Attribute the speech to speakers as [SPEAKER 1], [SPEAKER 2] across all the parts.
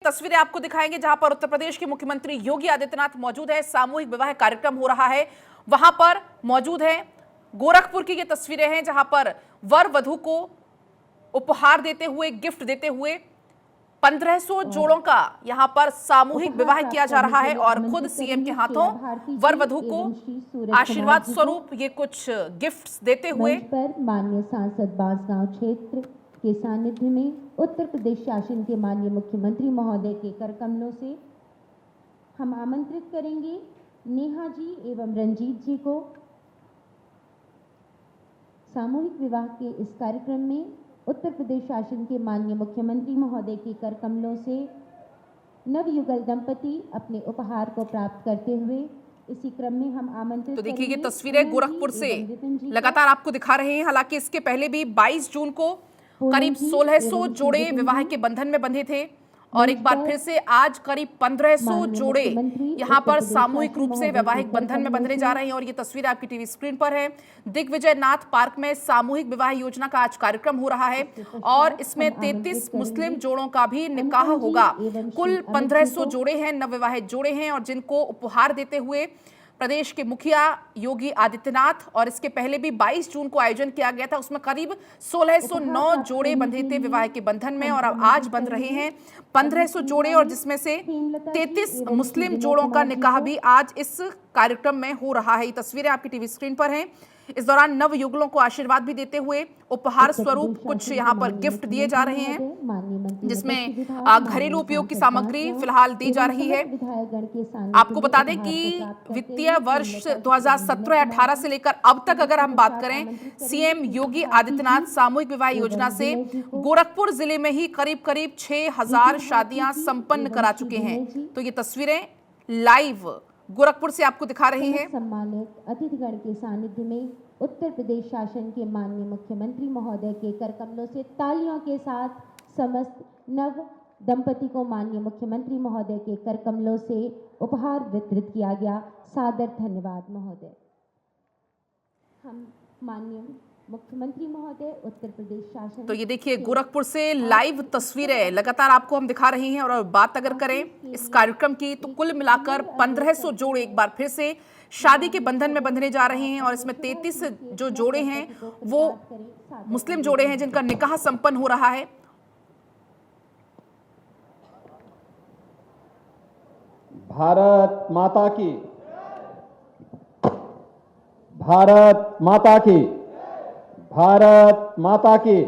[SPEAKER 1] तस्वीरें आपको दिखाएंगे जहां पर उत्तर प्रदेश के मुख्यमंत्री योगी आदित्यनाथ मौजूद है। सामूहिक विवाह कार्यक्रम हो रहा है, वहां पर मौजूद है। गोरखपुर की ये तस्वीरें हैं जहां पर वर वधू को उपहार देते हुए, गिफ्ट देते हुए 1500 जोड़ों का यहां पर सामूहिक विवाह किया जा रहा है और खुद सीएम के हाथों वर वधू को आशीर्वाद स्वरूप ये कुछ गिफ्ट्स देते हुए
[SPEAKER 2] माननीय सांसद बांसगांव क्षेत्र के सानिध्य में उत्तर प्रदेश शासन के माननीय मुख्यमंत्री महोदय के कर कमलों से हम आमंत्रित करेंगे नेहा जी एवं रंजीत जी को सामूहिक विवाह के इस कार्यक्रम में उत्तर प्रदेश शासन के माननीय मुख्यमंत्री महोदय के कर कमलों से नवयुगल दंपति अपने उपहार को प्राप्त करते हुए इसी क्रम में हम आमंत्रित
[SPEAKER 1] तो देखिए ये तस्वीरें गोरखपुर से लगातार आपको दिखा रहे हैं। हालांकि इसके पहले भी 22 जून को करीब 1600 जोड़े विवाह के बंधन में बंधे थे और एक बार फिर से आज करीब 1500 जोड़े यहां पर सामूहिक रूप से वैवाहिक बंधन में बंधने जा रहे हैं। और ये तस्वीर आपकी टीवी स्क्रीन पर है। दिग्विजय नाथ पार्क में सामूहिक विवाह योजना का आज कार्यक्रम हो रहा है और इसमें 33 मुस्लिम जोड़ों का भी निकाह होगा। कुल 1500 जोड़े हैं, नवविवाहित जोड़े हैं और जिनको उपहार देते हुए प्रदेश के मुखिया योगी आदित्यनाथ और इसके पहले भी 22 जून को आयोजन किया गया था, उसमें करीब 1609 जोड़े बंधे थे विवाह के बंधन में और अब आज बंध रहे हैं 1500 जोड़े और जिसमें से 33 मुस्लिम जोड़ों का निकाह भी आज इस कार्यक्रम में हो रहा है। ये तस्वीरें आपकी टीवी स्क्रीन पर हैं। इस दौरान नव युगलों को आशीर्वाद भी देते हुए उपहार स्वरूप कुछ यहाँ पर गिफ्ट दिए जा रहे हैं जिसमें घरेलू उपयोग की सामग्री फिलहाल दी जा रही है। आपको बता दें कि वित्तीय वर्ष 2017-18 से लेकर अब तक अगर हम बात करें, सीएम योगी आदित्यनाथ सामूहिक विवाह योजना से गोरखपुर जिले में ही करीब करीब 6000 शादियां संपन्न करा चुके हैं। तो ये तस्वीरें लाइव गोरखपुर से आपको दिखा रहे हैं।
[SPEAKER 2] सम्मानित अतिथिगण के सानिध्य में उत्तर प्रदेश शासन के माननीय मुख्यमंत्री महोदय के कर कमलों से तालियों के साथ समस्त नव दंपति को माननीय मुख्यमंत्री महोदय के कर कमलों से उपहार वितरित किया गया। सादर धन्यवाद महोदय। हम माननीय मुख्यमंत्री महोदय उत्तर प्रदेश शासन।
[SPEAKER 1] तो ये देखिए गोरखपुर से लाइव तस्वीरें लगातार आपको हम दिखा रहे हैं और बात अगर करें इस कार्यक्रम की तो कुल मिलाकर 1500 जोड़े एक बार फिर से शादी के बंधन में बंधने जा रहे हैं और इसमें 33 जो जोड़े हैं वो मुस्लिम जोड़े हैं जिनका निकाह संपन्न हो रहा है।
[SPEAKER 3] भारत माता की, भारत माता की, भारत माता की।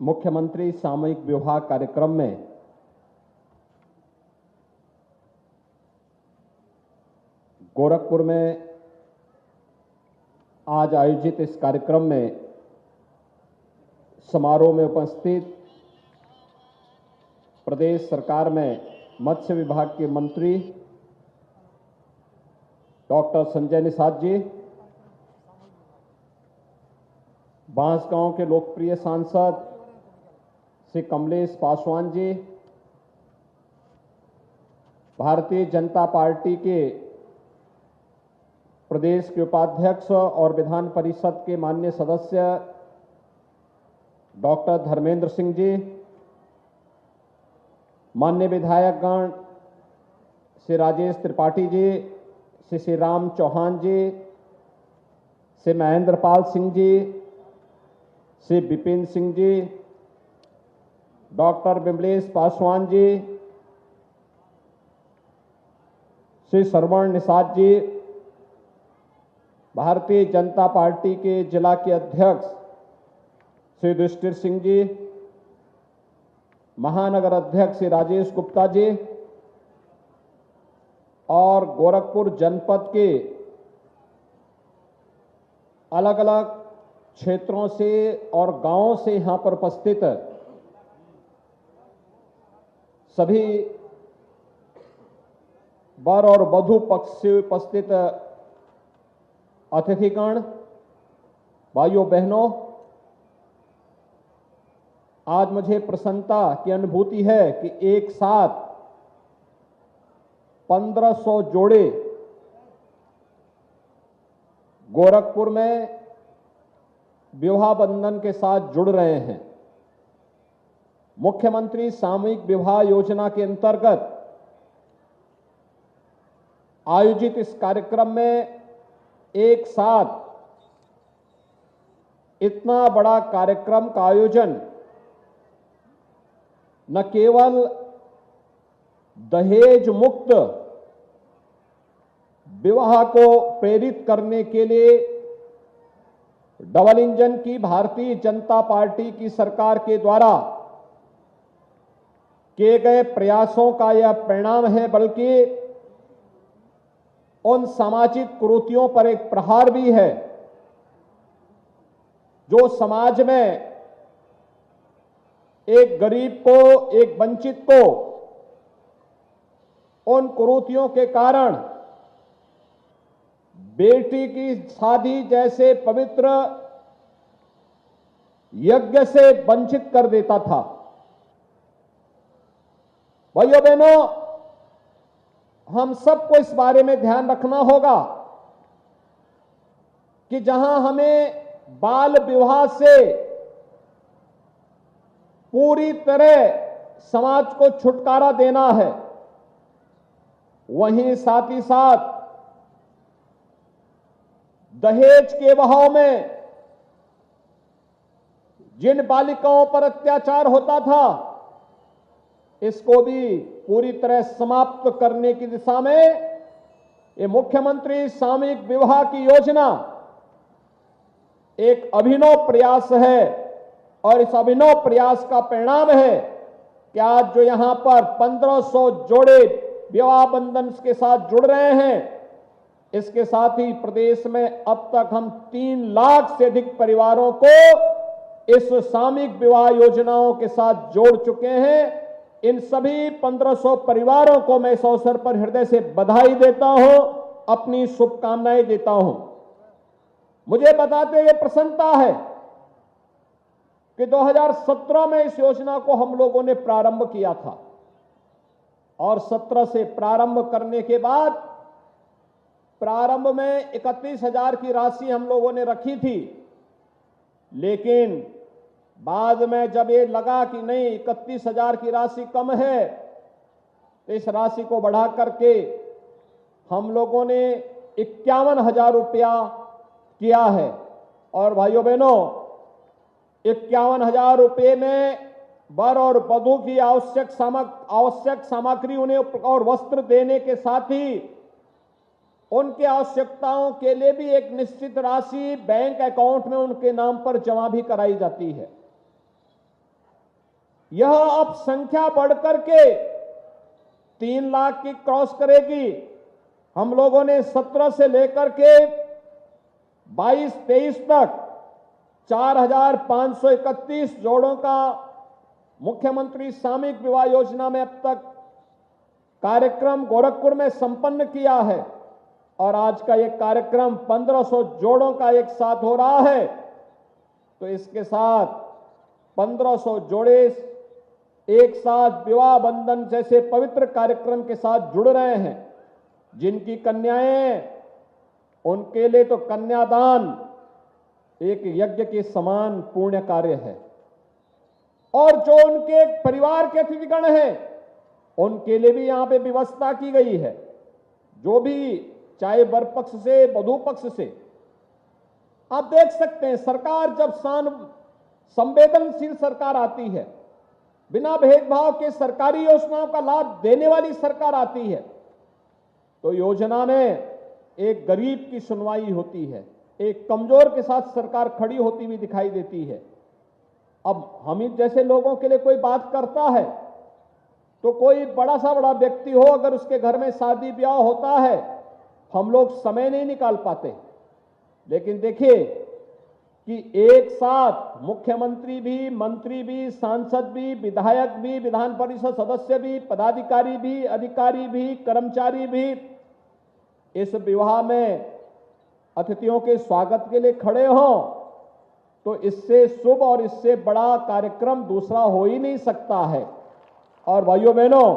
[SPEAKER 3] मुख्यमंत्री सामूहिक विवाह कार्यक्रम में गोरखपुर में आज आयोजित इस कार्यक्रम में समारोह में उपस्थित प्रदेश सरकार में मत्स्य विभाग के मंत्री डॉक्टर संजय निषाद जी, बांसगांव के लोकप्रिय सांसद श्री कमलेश पासवान जी, भारतीय जनता पार्टी के प्रदेश के उपाध्यक्ष और विधान परिषद के माननीय सदस्य डॉक्टर धर्मेंद्र सिंह जी, माननीय विधायकगण श्री राजेश त्रिपाठी जी, श्री राम चौहान जी, श्री महेंद्र पाल सिंह जी, श्री विपिन सिंह जी, डॉक्टर विमलेश पासवान जी, श्री श्रवण निषाद जी, भारतीय जनता पार्टी के जिला के अध्यक्ष श्री युधिष्ठिर सिंह जी, महानगर अध्यक्ष श्री राजेश गुप्ता जी और गोरखपुर जनपद के अलग अलग क्षेत्रों से और गांवों से यहां पर उपस्थित सभी वर और वधू पक्ष से उपस्थित अतिथिगण, भाइयों बहनों, आज मुझे प्रसन्नता की अनुभूति है कि एक साथ 1500 जोड़े गोरखपुर में विवाह बंधन के साथ जुड़ रहे हैं। मुख्यमंत्री सामूहिक विवाह योजना के अंतर्गत आयोजित इस कार्यक्रम में एक साथ इतना बड़ा कार्यक्रम का आयोजन न केवल दहेज मुक्त विवाह को प्रेरित करने के लिए डबल इंजन की भारतीय जनता पार्टी की सरकार के द्वारा किए गए प्रयासों का यह परिणाम है, बल्कि उन सामाजिक कुरीतियों पर एक प्रहार भी है जो समाज में एक गरीब को, एक वंचित को उन कुरीतियों के कारण बेटी की शादी जैसे पवित्र यज्ञ से वंचित कर देता था। भाइयों बहनों, हम सबको इस बारे में ध्यान रखना होगा कि जहां हमें बाल विवाह से पूरी तरह समाज को छुटकारा देना है, वहीं साथ ही साथ दहेज के बहाव में जिन बालिकाओं पर अत्याचार होता था, इसको भी पूरी तरह समाप्त करने की दिशा में ये मुख्यमंत्री सामूहिक विवाह की योजना एक अभिनव प्रयास है। और इस अभिनव प्रयास का परिणाम है कि आज जो यहां पर 1500 जोड़े विवाह बंधन के साथ जुड़ रहे हैं, इसके साथ ही प्रदेश में अब तक हम 3 लाख से अधिक परिवारों को इस सामूहिक विवाह योजनाओं के साथ जोड़ चुके हैं। इन सभी 1500 परिवारों को मैं इस अवसर पर हृदय से बधाई देता हूं, अपनी शुभकामनाएं देता हूं। मुझे बताते हुए प्रसन्नता है कि 2017 में इस योजना को हम लोगों ने प्रारंभ किया था और 17 से प्रारंभ करने के बाद प्रारंभ में 31,000 की राशि हम लोगों ने रखी थी, लेकिन बाद में जब ये लगा कि नहीं 31,000 की राशि कम है, तो इस राशि को बढ़ा करके हम लोगों ने 51,000 रुपया किया है। और भाइयों बहनों, 51,000 रुपये में वर और वधू की आवश्यक सामग्री उन्हें और वस्त्र देने के साथ ही उनके आवश्यकताओं के लिए भी एक निश्चित राशि बैंक अकाउंट में उनके नाम पर जमा भी कराई जाती है। यह अब संख्या बढ़कर के 3 लाख की क्रॉस करेगी। हम लोगों ने 17 से लेकर के 22-23 तक 4,531 जोड़ों का मुख्यमंत्री सामूहिक विवाह योजना में अब तक कार्यक्रम गोरखपुर में संपन्न किया है और आज का ये कार्यक्रम 1500 जोड़ों का एक साथ हो रहा है। तो इसके साथ 1500 जोड़े एक साथ विवाह बंधन जैसे पवित्र कार्यक्रम के साथ जुड़ रहे हैं। जिनकी कन्याएं, उनके लिए तो कन्यादान एक यज्ञ के समान पुण्य कार्य है और जो उनके परिवार के अतिथिगण हैं, उनके लिए भी यहां पे व्यवस्था की गई है। जो भी चाहे वर पक्ष से वधू पक्ष से, आप देख सकते हैं सरकार जब संवेदनशील सरकार आती है, बिना भेदभाव के सरकारी योजनाओं का लाभ देने वाली सरकार आती है, तो योजना में एक गरीब की सुनवाई होती है, एक कमजोर के साथ सरकार खड़ी होती हुई दिखाई देती है। अब हम जैसे लोगों के लिए कोई बात करता है तो कोई बड़ा व्यक्ति हो, अगर उसके घर में शादी ब्याह होता है, हम लोग समय नहीं निकाल पाते। लेकिन देखिए कि एक साथ मुख्यमंत्री भी, मंत्री भी, सांसद भी, विधायक भी, विधान परिषद सदस्य भी, पदाधिकारी भी, अधिकारी भी, कर्मचारी भी इस विवाह में अतिथियों के स्वागत के लिए खड़े हों, तो इससे शुभ और इससे बड़ा कार्यक्रम दूसरा हो ही नहीं सकता है। और भाइयों बहनों,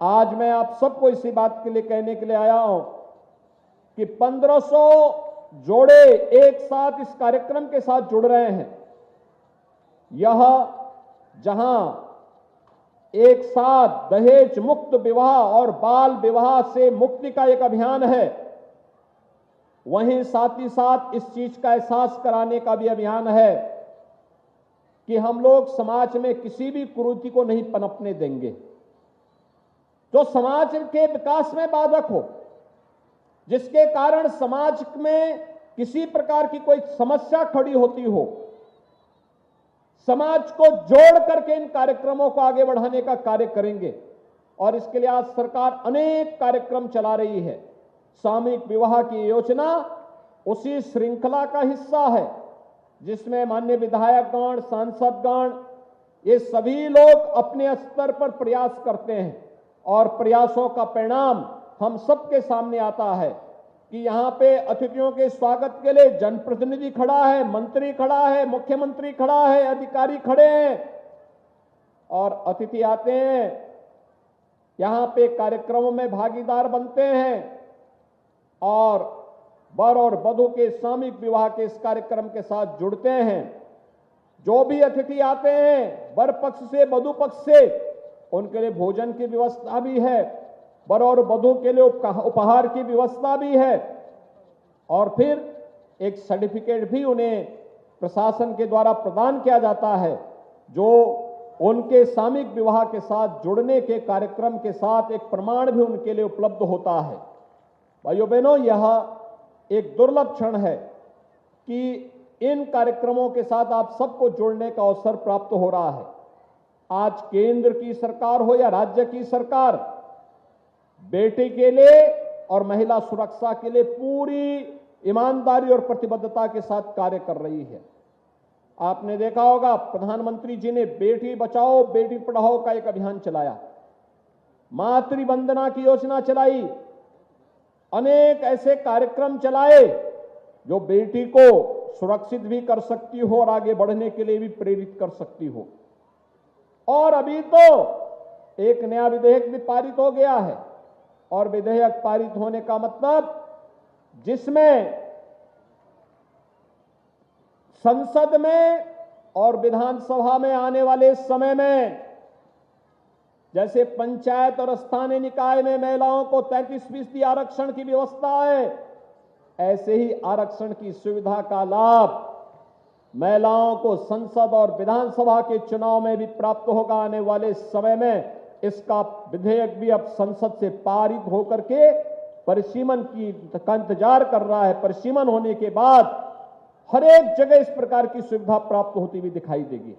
[SPEAKER 3] आज मैं आप सबको इसी बात के लिए कहने के लिए आया हूं कि 1500 जोड़े एक साथ इस कार्यक्रम के साथ जुड़ रहे हैं। यह जहां एक साथ दहेज मुक्त विवाह और बाल विवाह से मुक्ति का एक अभियान है, वहीं साथ ही साथ इस चीज का एहसास कराने का भी अभियान है कि हम लोग समाज में किसी भी कुरीति को नहीं पनपने देंगे जो समाज के विकास में बाधक हो, जिसके कारण समाज में किसी प्रकार की कोई समस्या खड़ी होती हो। समाज को जोड़ करके इन कार्यक्रमों को आगे बढ़ाने का कार्य करेंगे और इसके लिए आज सरकार अनेक कार्यक्रम चला रही है। सामूहिक विवाह की योजना उसी श्रृंखला का हिस्सा है जिसमें माननीय विधायकगण, सांसदगण, ये सभी लोग अपने स्तर पर प्रयास करते हैं और प्रयासों का परिणाम हम सबके सामने आता है कि यहां पे अतिथियों के स्वागत के लिए जनप्रतिनिधि खड़ा है, मंत्री खड़ा है, मुख्यमंत्री खड़ा है, अधिकारी खड़े हैं और अतिथि आते हैं, यहां पे कार्यक्रमों में भागीदार बनते हैं और वर और वधू के सामूहिक विवाह के इस कार्यक्रम के साथ जुड़ते हैं। जो भी अतिथि आते हैं वर पक्ष से वधू पक्ष से, उनके लिए भोजन की व्यवस्था भी है, वर और वधू के लिए उपहार की व्यवस्था भी है और फिर एक सर्टिफिकेट भी उन्हें प्रशासन के द्वारा प्रदान किया जाता है जो उनके सामूहिक विवाह के साथ जुड़ने के कार्यक्रम के साथ एक प्रमाण भी उनके लिए उपलब्ध होता है। भाइयों बहनों, यह एक दुर्लभ क्षण है कि इन कार्यक्रमों के साथ आप सबको जोड़ने का अवसर प्राप्त हो रहा है। आज केंद्र की सरकार हो या राज्य की सरकार, बेटी के लिए और महिला सुरक्षा के लिए पूरी ईमानदारी और प्रतिबद्धता के साथ कार्य कर रही है। आपने देखा होगा प्रधानमंत्री जी ने बेटी बचाओ बेटी पढ़ाओ का एक अभियान चलाया, मातृ वंदना की योजना चलाई, अनेक ऐसे कार्यक्रम चलाए जो बेटी को सुरक्षित भी कर सकती हो और आगे बढ़ने के लिए भी प्रेरित कर सकती हो। और अभी तो एक नया विधेयक भी पारित हो गया है और विधेयक पारित होने का मतलब जिसमें संसद में और विधानसभा में आने वाले समय में जैसे पंचायत और स्थानीय निकाय में महिलाओं को 33% आरक्षण की व्यवस्था है, ऐसे ही आरक्षण की सुविधा का लाभ महिलाओं को संसद और विधानसभा के चुनाव में भी प्राप्त होगा। आने वाले समय में इसका विधेयक भी अब संसद से पारित होकर के परिसीमन का इंतजार कर रहा है। परिसीमन होने के बाद हर एक जगह इस प्रकार की सुविधा प्राप्त होती हुई दिखाई देगी।